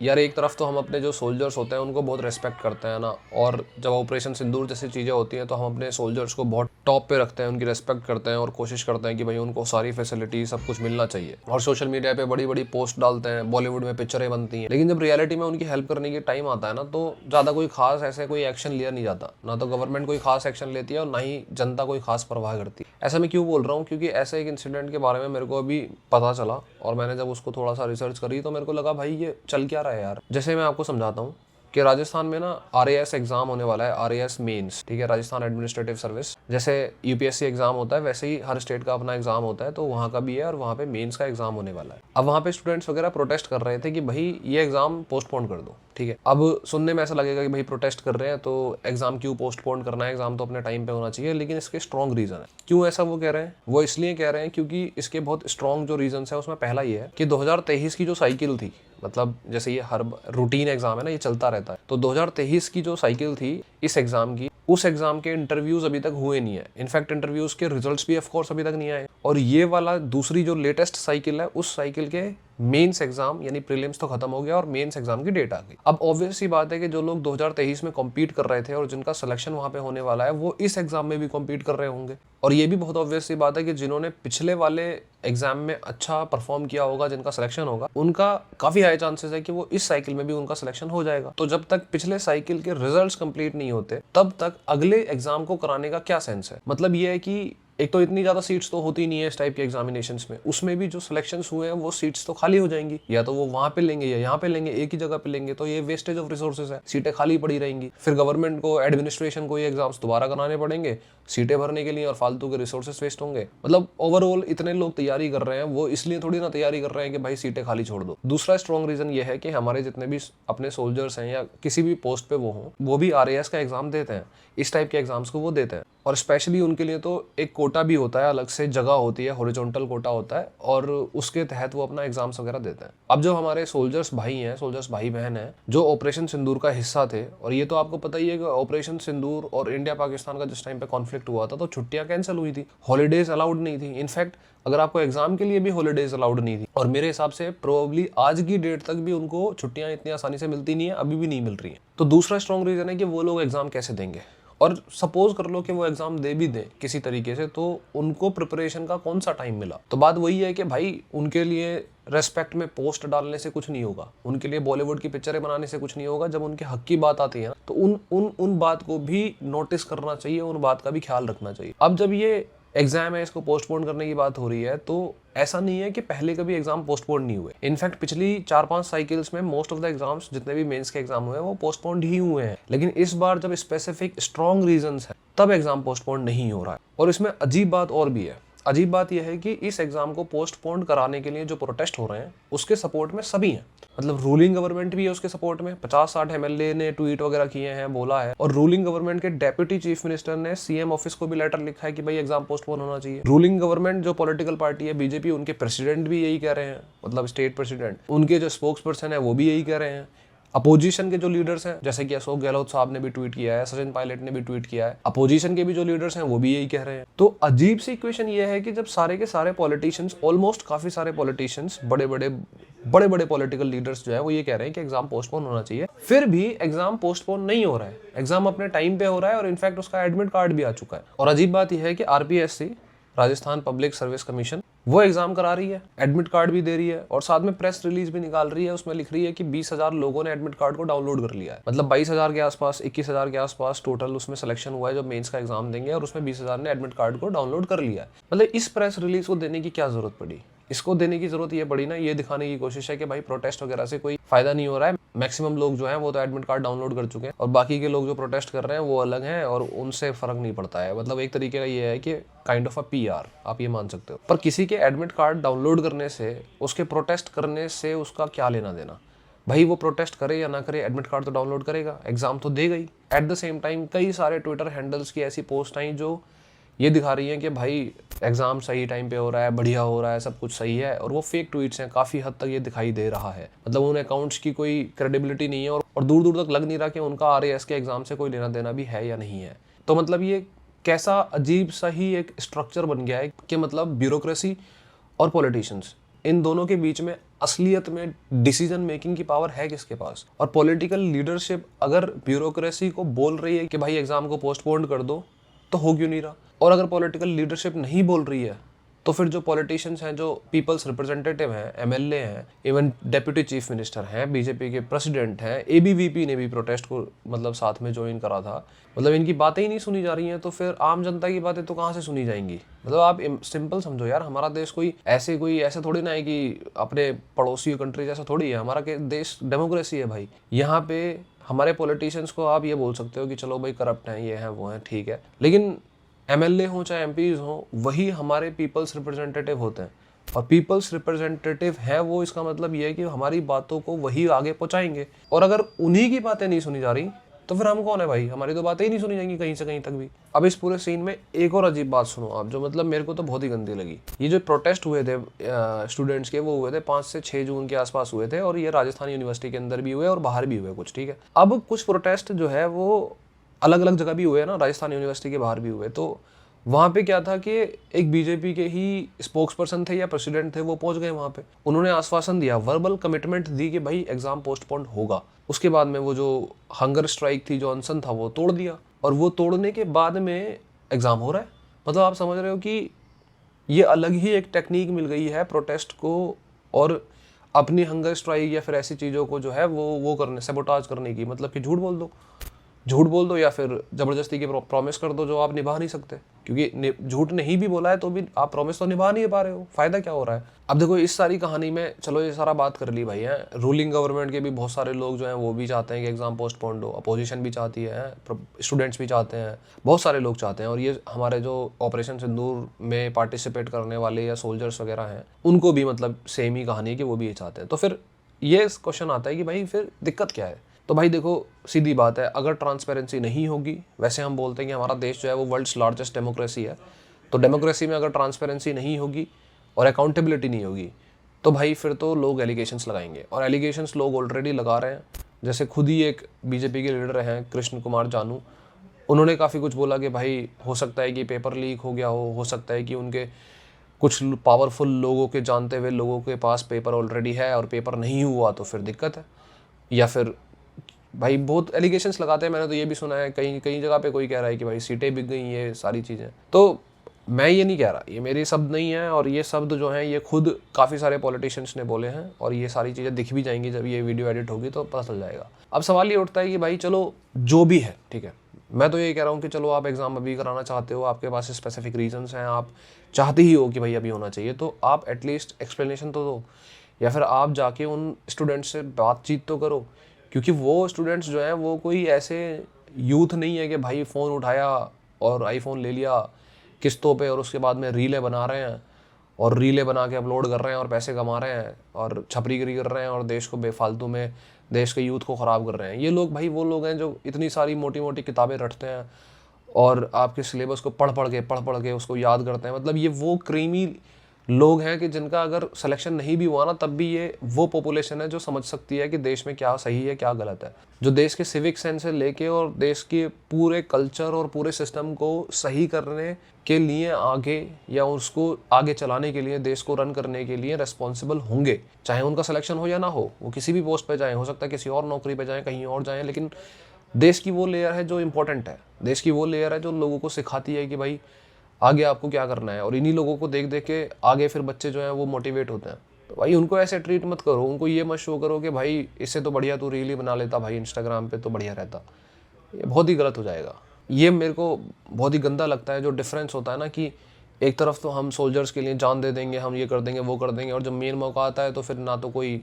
यार एक तरफ तो हम अपने जो सोल्जर्स होते हैं उनको बहुत रेस्पेक्ट करते हैं ना, और जब ऑपरेशन सिंदूर जैसी चीज़ें होती हैं तो हम अपने सोल्जर्स को बहुत टॉप पे रखते हैं, उनकी रेस्पेक्ट करते हैं और कोशिश करते हैं कि भाई उनको सारी फैसिलिटी सब कुछ मिलना चाहिए, और सोशल मीडिया पे बड़ी बड़ी पोस्ट डालते हैं, बॉलीवुड में पिक्चरें बनती हैं, लेकिन जब रियलिटी में उनकी हेल्प करने की टाइम आता है ना तो ज़्यादा कोई खास ऐसे कोई एक्शन लिया नहीं जाता, ना तो गवर्नमेंट कोई खास एक्शन लेती है और ना ही जनता कोई खास परवाह करती है। ऐसा मैं क्यों बोल रहा हूँ, क्योंकि ऐसे एक इंसिडेंट के बारे में मेरे को अभी पता चला और मैंने जब उसको थोड़ा सा रिसर्च करी तो मेरे को लगा भाई ये चल क्या रहा है यार। जैसे मैं आपको समझाता हूँ कि राजस्थान में ना RAS एग्जाम होने वाला है, RAS मेंस, ठीक है, राजस्थान एडमिनिस्ट्रेटिव सर्विस। जैसे UPSC एग्जाम होता है वैसे ही हर स्टेट का अपना एग्जाम होता है, तो वहाँ का भी है और वहाँ पे मेंस का एग्जाम होने वाला है। अब वहाँ पे स्टूडेंट्स वगैरह प्रोटेस्ट कर रहे थे कि भाई ये एग्जाम पोस्टपोन कर दो, ठीक है। अब सुनने में ऐसा लगेगा कि भाई प्रोटेस्ट कर रहे हैं तो एग्जाम क्यों पोस्टपोन करना है, एग्जाम तो अपने टाइम पे होना चाहिए, लेकिन इसके स्ट्रॉन्ग रीजन है। क्यों ऐसा वो कह रहे हैं? वो इसलिए कह रहे हैं क्योंकि इसके बहुत स्ट्रॉन्ग जो रीजन है उसमें पहला ये है कि 2023 की जो साइकिल थी, मतलब जैसे ये हर रूटीन एग्जाम है ना, ये चलता रहता है, तो 2023 की जो साइकिल थी इस एग्जाम की, उस एग्जाम के इंटरव्यूज अभी तक हुए नहीं है। इनफैक्ट इंटरव्यूज के रिजल्ट्स भी ऑफ कोर्स अभी तक नहीं आए। और ये वाला दूसरी जो लेटेस्ट साइकिल है, उस साइकिल के मेंस एग्जाम यानी प्रीलिम्स तो खत्म हो गया और मेंस एग्जाम की डेट आ गई। अब ऑब्वियस सी बात है कि जो लोग 2023 में कॉम्पीट कर रहे थे और जिनका सिलेक्शन वहां पे होने वाला है, वो इस एग्जाम में भी कॉम्पीट कर रहे होंगे। और ये भी बहुत ऑब्वियस सी बात है कि जिन्होंने पिछले वाले एग्जाम में अच्छा परफॉर्म किया होगा, जिनका सिलेक्शन होगा, उनका काफी हाई चांसेस है कि वो इस साइकिल में भी उनका सिलेक्शन हो जाएगा। तो जब तक पिछले साइकिल के रिजल्ट्स कंप्लीट नहीं होते तब तक अगले एग्जाम को कराने का क्या सेंस है। मतलब ये है कि एक तो इतनी ज्यादा सीट्स तो होती नहीं है इस टाइप के एग्जामिनेशंस में, उसमें भी जो सिलेक्शंस हुए हैं वो सीट्स तो खाली हो जाएंगी, या तो वो वहां पे लेंगे या यहाँ पे लेंगे, एक ही जगह पे लेंगे, तो ये वेस्टेज ऑफ रिसोर्सेज है, सीटें खाली पड़ी रहेंगी। फिर गवर्नमेंट को, एडमिनिस्ट्रेशन को ये एग्जाम्स दोबारा कराने पड़ेंगे सीटें भरने के लिए और फालतू के रिसोर्सेज वेस्ट होंगे। मतलब ओवरऑल इतने लोग तैयारी कर रहे हैं, वो इसलिए थोड़ी ना तैयारी कर रहे हैं कि भाई सीटें खाली छोड़ दो। दूसरा स्ट्रॉन्ग रीजन ये है कि हमारे जितने भी अपने सोल्जर्स हैं या किसी भी पोस्ट पे वो हों, वो भी RAS का एग्जाम देते हैं, इस टाइप के एग्जाम्स को वो देते हैं। और स्पेशली उनके लिए तो एक कोटा भी होता है, अलग से जगह होती है, हॉरिजॉन्टल कोटा होता है, और उसके तहत वो अपना एग्जाम्स वगैरह देते हैं। अब जो हमारे सोल्जर्स भाई हैं, सोल्जर्स भाई बहन हैं, जो ऑपरेशन सिंदूर का हिस्सा थे, और ये तो आपको पता ही है कि ऑपरेशन सिंदूर और इंडिया पाकिस्तान का जिस टाइम पे कॉन्फ्लिक्ट हुआ था तो छुट्टियां कैंसिल हुई थी, हॉलीडेज अलाउड नहीं थी। इनफैक्ट अगर आपको एग्जाम के लिए भी हॉलीडेज अलाउड नहीं थी, और मेरे हिसाब से प्रोबेबली आज की डेट तक भी उनको छुट्टियां इतनी आसानी से मिलती नहीं है, अभी भी नहीं मिल रही है। तो दूसरा स्ट्रॉन्ग रीजन है कि वो लोग एग्जाम कैसे देंगे। और सपोज कर लो कि वो एग्जाम दे भी दें किसी तरीके से, तो उनको प्रिपरेशन का कौन सा टाइम मिला। तो बात वही है कि भाई उनके लिए रेस्पेक्ट में पोस्ट डालने से कुछ नहीं होगा, उनके लिए बॉलीवुड की पिक्चरें बनाने से कुछ नहीं होगा। जब उनके हक की बात आती है ना तो उन बात को भी नोटिस करना चाहिए, उन बात का भी ख्याल रखना चाहिए। अब जब ये एग्जाम है, इसको पोस्टपोन करने की बात हो रही है, तो ऐसा नहीं है कि पहले कभी एग्जाम पोस्टपोन नहीं हुए। इनफैक्ट पिछली 4-5 साइकिल्स में मोस्ट ऑफ द एग्जाम्स, जितने भी मेंस के एग्जाम हुए हैं, वो पोस्टपोन ही हुए हैं। लेकिन इस बार जब स्पेसिफिक स्ट्रॉन्ग रीजंस है तब एग्जाम पोस्टपोन नहीं हो रहा है। और इसमें अजीब बात और भी है। अजीब बात यह है कि इस एग्जाम को पोस्टपोन कराने के लिए जो प्रोटेस्ट हो रहे हैं उसके सपोर्ट में सभी हैं। मतलब रूलिंग गवर्नमेंट भी है उसके सपोर्ट में, 50-60 MLA ने ट्वीट वगैरह किए हैं, बोला है। और रूलिंग गवर्नमेंट के डेप्यूटी चीफ मिनिस्टर ने CM ऑफिस को भी लेटर लिखा है कि भाई एग्जाम पोस्टपोन होना चाहिए। रूलिंग गवर्नमेंट जो पॉलिटिकल पार्टी है BJP, उनके प्रेसिडेंट भी यही कह रहे हैं, मतलब स्टेट प्रेसिडेंट, उनके जो स्पोक्स पर्सन है वो भी यही कह रहे हैं। अपोजिशन के जो लीडर्स हैं, जैसे कि अशोक गहलोत साहब ने भी ट्वीट किया है, सचिन पायलट ने भी ट्वीट किया है, अपोजिशन के भी जो लीडर्स हैं वो भी यही कह रहे हैं। तो अजीब सी इक्वेशन ये है कि जब सारे के सारे पॉलिटिशियंस, ऑलमोस्ट काफी सारे पॉलिटिशियंस, बड़े बड़े पॉलिटिकल लीडर्स जो है वो ये कह रहे हैं कि एग्जाम पोस्टपोन होना चाहिए, फिर भी एग्जाम पोस्टपोन नहीं हो रहा है। एग्जाम अपने टाइम पे हो रहा है और इनफैक्ट उसका एडमिट कार्ड भी आ चुका है। और अजीब बात यह है कि RPSC, Rajasthan public service commission, वो एग्जाम करा रही है, एडमिट कार्ड भी दे रही है और साथ में प्रेस रिलीज भी निकाल रही है। उसमें लिख रही है कि 20,000 लोगों ने एडमिट कार्ड को डाउनलोड कर लिया है। मतलब 22,000 के आसपास, 21,000 के आसपास टोटल उसमें सिलेक्शन हुआ है जो मेंस का एग्जाम देंगे, और उसमें 20,000 ने एडमिट कार्ड को डाउनलोड कर लिया है। मतलब इस प्रेस रिलीज को देने की क्या जरूरत पड़ी? इसको देने की जरूरत ये पड़ी ना, ये दिखाने की कोशिश है कि भाई प्रोटेस्ट वगैरह से कोई फायदा नहीं हो रहा है। मैक्सिमम लोग जो हैं वो तो एडमिट कार्ड डाउनलोड कर चुके हैं और बाकी के लोग जो प्रोटेस्ट कर रहे हैं वो अलग हैं और उनसे फर्क नहीं पड़ता है। मतलब एक तरीके का ये है कि काइंड ऑफ अ PR, आप ये मान सकते हो। पर किसी के एडमिट कार्ड डाउनलोड करने से, उसके प्रोटेस्ट करने से उसका क्या लेना देना? भाई वो प्रोटेस्ट करे या ना करे, एडमिट कार्ड तो डाउनलोड करेगा, एग्जाम तो देगा ही। एट द सेम टाइम कई सारे ट्विटर हैंडल्स की ऐसी पोस्ट आई जो ये दिखा रही है कि भाई एग्जाम सही टाइम पे हो रहा है, बढ़िया हो रहा है, सब कुछ सही है, और वो फेक ट्वीट्स हैं। काफी हद तक ये दिखाई दे रहा है, मतलब उन अकाउंट्स की कोई क्रेडिबिलिटी नहीं है और दूर दूर तक लग नहीं रहा कि उनका RAS के एग्जाम से कोई लेना देना भी है या नहीं है। तो मतलब ये कैसा अजीब सा ही एक स्ट्रक्चर बन गया है कि मतलब ब्यूरोक्रेसी और पॉलिटिशियंस इन दोनों के बीच में असलियत में डिसीजन मेकिंग की पावर है किसके पास? और पॉलिटिकल लीडरशिप अगर ब्यूरोक्रेसी को बोल रही है कि भाई एग्जाम को पोस्टपोन कर दो, तो हो क्यों नहीं रहा? और अगर पॉलिटिकल लीडरशिप नहीं बोल रही है, तो फिर जो पॉलिटिशियंस हैं, जो पीपल्स रिप्रेजेंटेटिव हैं, एमएलए हैं, इवन डेप्यूटी चीफ मिनिस्टर हैं, बीजेपी के प्रेसिडेंट हैं, एबीवीपी ने भी प्रोटेस्ट को मतलब साथ में ज्वाइन करा था, मतलब इनकी बातें ही नहीं सुनी जा रही हैं, तो फिर आम जनता की बातें तो कहाँ से सुनी जाएंगी? मतलब आप सिंपल समझो यार, हमारा देश कोई ऐसे थोड़ी ना है कि अपने पड़ोसी कंट्री जैसा थोड़ी है। हमारा देश डेमोक्रेसी है भाई। यहाँ पे हमारे पॉलिटिशियंस को आप ये बोल सकते हो कि चलो भाई करप्ट हैं, ये हैं, वो हैं, ठीक है, लेकिन एमएलए हो चाहे एमपीज हो, वही हमारे पीपल्स रिप्रेजेंटेटिव होते हैं। और पीपल्स रिप्रेजेंटेटिव है वो, इसका मतलब ये है कि हमारी बातों को वही आगे पहुंचाएंगे। और अगर उन्हीं की बातें नहीं सुनी जा रही, तो फिर हम कौन है भाई? हमारी तो बातें ही नहीं सुनी जाएंगी कहीं से कहीं तक भी। अब इस पूरे सीन में एक और अजीब बात सुनो आप, जो मतलब मेरे को तो बहुत ही गंदी लगी। ये जो प्रोटेस्ट हुए थे स्टूडेंट्स के, वो हुए थे 5 से 6 जून के आसपास हुए थे, और ये राजस्थान यूनिवर्सिटी के अंदर भी हुए और बाहर भी हुए कुछ, ठीक है। अब कुछ प्रोटेस्ट जो है वो अलग अलग जगह भी हुए ना, राजस्थान यूनिवर्सिटी के बाहर भी हुए। तो वहाँ पे क्या था कि एक बीजेपी के ही स्पोक्स पर्सन थे या प्रेसिडेंट थे, वो पहुंच गए वहाँ पे। उन्होंने आश्वासन दिया, वर्बल कमिटमेंट दी कि भाई एग्जाम पोस्टपोन होगा। उसके बाद में वो जो हंगर स्ट्राइक थी, जो अनशन था, वो तोड़ दिया, और वो तोड़ने के बाद में एग्जाम हो रहा है। मतलब आप समझ रहे हो कि ये अलग ही एक टेक्निक मिल गई है प्रोटेस्ट को, और अपनी हंगर स्ट्राइक या फिर ऐसी चीज़ों को जो है वो करने, सैबोटाज करने की। मतलब कि झूठ बोल दो या फिर ज़बरदस्ती की प्रॉमिस कर दो जो आप निभा नहीं सकते, क्योंकि झूठ नहीं भी बोला है तो भी आप प्रॉमिस तो निभा नहीं पा रहे हो, फायदा क्या हो रहा है? अब देखो इस सारी कहानी में, चलो ये सारा बात कर ली भाई है, रूलिंग गवर्नमेंट के भी बहुत सारे लोग जो हैं वो भी चाहते हैं कि एग्जाम पोस्टपोन्ड हो, अपोजिशन भी चाहती है, स्टूडेंट्स भी चाहते हैं, बहुत सारे लोग चाहते हैं। और ये हमारे जो ऑपरेशन सिंदूर में पार्टिसिपेट करने वाले या सोल्जर्स वगैरह हैं, उनको भी मतलब सेम ही कहानी है कि वो भी ये चाहते हैं। तो फिर ये क्वेश्चन आता है कि भाई फिर दिक्कत क्या है? तो भाई देखो सीधी बात है, अगर ट्रांसपेरेंसी नहीं होगी, वैसे हम बोलते हैं कि हमारा देश जो है वो वर्ल्ड्स लार्जेस्ट डेमोक्रेसी है, तो डेमोक्रेसी में अगर ट्रांसपेरेंसी नहीं होगी और अकाउंटेबिलिटी नहीं होगी, तो भाई फिर तो लोग एलिगेशंस लगाएंगे, और एलिगेशंस लोग ऑलरेडी लगा रहे हैं। जैसे खुद ही एक बीजेपी के लीडर हैं कृष्ण कुमार जानू, उन्होंने काफ़ी कुछ बोला कि भाई हो सकता है कि पेपर लीक हो गया हो सकता है कि उनके कुछ पावरफुल लोगों के जानते हुए लोगों के पास पेपर ऑलरेडी है और पेपर नहीं हुआ तो फिर दिक्कत है। या फिर भाई बहुत एलिगेशंस लगाते हैं, मैंने तो ये भी सुना है कई कई जगह पे कोई कह रहा है कि भाई सीटें बिक गई, ये सारी चीज़ें। तो मैं ये नहीं कह रहा, ये मेरे शब्द नहीं है, और ये शब्द जो हैं ये खुद काफ़ी सारे पॉलिटिशियंस ने बोले हैं, और ये सारी चीज़ें दिख भी जाएंगी जब ये वीडियो एडिट होगी तो पता चल जाएगा। अब सवाल ये उठता है कि भाई चलो जो भी है ठीक है, मैं तो ये कह रहा हूँ कि चलो आप एग्ज़ाम अभी कराना चाहते हो, आपके पास स्पेसिफिक रीजंस हैं, आप चाहते ही हो कि भाई अभी होना चाहिए, तो आप एटलीस्ट एक्सप्लेनेशन तो दो, या फिर आप जाके उन स्टूडेंट्स से बातचीत तो करो। क्योंकि वो स्टूडेंट्स जो हैं वो कोई ऐसे यूथ नहीं है कि भाई फ़ोन उठाया और आईफोन ले लिया किस्तों पे, और उसके बाद में रीलें बना रहे हैं और रीलें बना के अपलोड कर रहे हैं और पैसे कमा रहे हैं और छपरीगिरी कर रहे हैं और देश को बेफालतू में, देश के यूथ को ख़राब कर रहे हैं। ये लोग भाई वो लोग हैं जो इतनी सारी मोटी मोटी किताबें रटते हैं और आपके सिलेबस को पढ़ पढ़ के उसको याद करते हैं। मतलब ये वो क्रीमी लोग हैं कि जिनका अगर सिलेक्शन नहीं भी हुआ ना, तब भी ये वो पॉपुलेशन है जो समझ सकती है कि देश में क्या सही है क्या गलत है, जो देश के सिविक सेंस से लेके और देश के पूरे कल्चर और पूरे सिस्टम को सही करने के लिए आगे, या उसको आगे चलाने के लिए, देश को रन करने के लिए रिस्पॉन्सिबल होंगे। चाहे उनका सिलेक्शन हो या ना हो, वो किसी भी पोस्ट पे जाएं, हो सकता है किसी और नौकरी पे जाएं, कहीं और जाएं, लेकिन देश की वो लेयर है जो इम्पोर्टेंट है, देश की वो लेयर है जो लोगों को सिखाती है कि भाई आगे आपको क्या करना है। और इन्हीं लोगों को देख देख के आगे फिर बच्चे जो हैं वो मोटिवेट होते हैं। तो भाई उनको ऐसे ट्रीट मत करो, उनको ये मत शो करो कि भाई इससे तो बढ़िया तू रील ही बना लेता भाई, इंस्टाग्राम पे तो बढ़िया रहता। ये बहुत ही गलत हो जाएगा। ये मेरे को बहुत ही गंदा लगता है जो डिफरेंस होता है ना, कि एक तरफ तो हम सोल्जर्स के लिए जान दे देंगे, हम ये कर देंगे वो कर देंगे, और जब मेन मौका आता है तो फिर ना तो कोई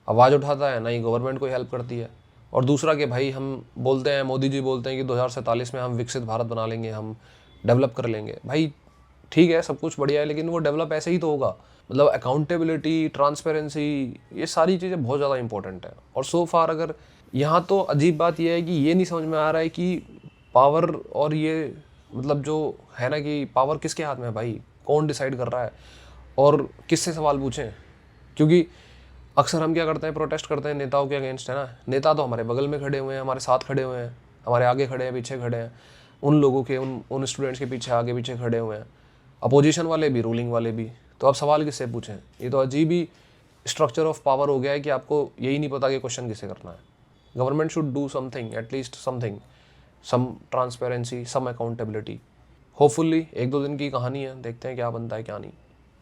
आवाज़ उठाता है, ना ही गवर्नमेंट कोई हेल्प करती है। और दूसरा कि भाई हम बोलते हैं, मोदी जी बोलते हैं कि 2047 में हम विकसित भारत बना लेंगे, हम डेवलप कर लेंगे। भाई ठीक है, सब कुछ बढ़िया है, लेकिन वो डेवलप ऐसे ही तो होगा। मतलब अकाउंटेबिलिटी, ट्रांसपेरेंसी, ये सारी चीज़ें बहुत ज़्यादा इंपॉर्टेंट है। और सो फार अगर यहाँ तो अजीब बात यह है कि ये नहीं समझ में आ रहा है कि पावर, और ये मतलब जो है ना कि पावर किसके हाथ में है भाई, कौन डिसाइड कर रहा है और किससे सवाल पूछें। क्योंकि अक्सर हम क्या करते हैं, प्रोटेस्ट करते हैं नेताओं के अगेंस्ट, है ना। नेता तो हमारे बगल में खड़े हुए हैं, हमारे साथ खड़े हुए हैं, हमारे आगे खड़े हैं, पीछे खड़े हैं, उन लोगों के उन स्टूडेंट्स के पीछे आगे पीछे खड़े हुए हैं। अपोजिशन वाले भी, रूलिंग वाले भी। तो अब सवाल किससे पूछें? ये तो अजीब ही स्ट्रक्चर ऑफ पावर हो गया है कि आपको यही नहीं पता कि क्वेश्चन किसे करना है। Government should do something, at least something, some transparency, some accountability. Hopefully 1-2 दिन की कहानी है, देखते हैं क्या बनता है क्या नहीं।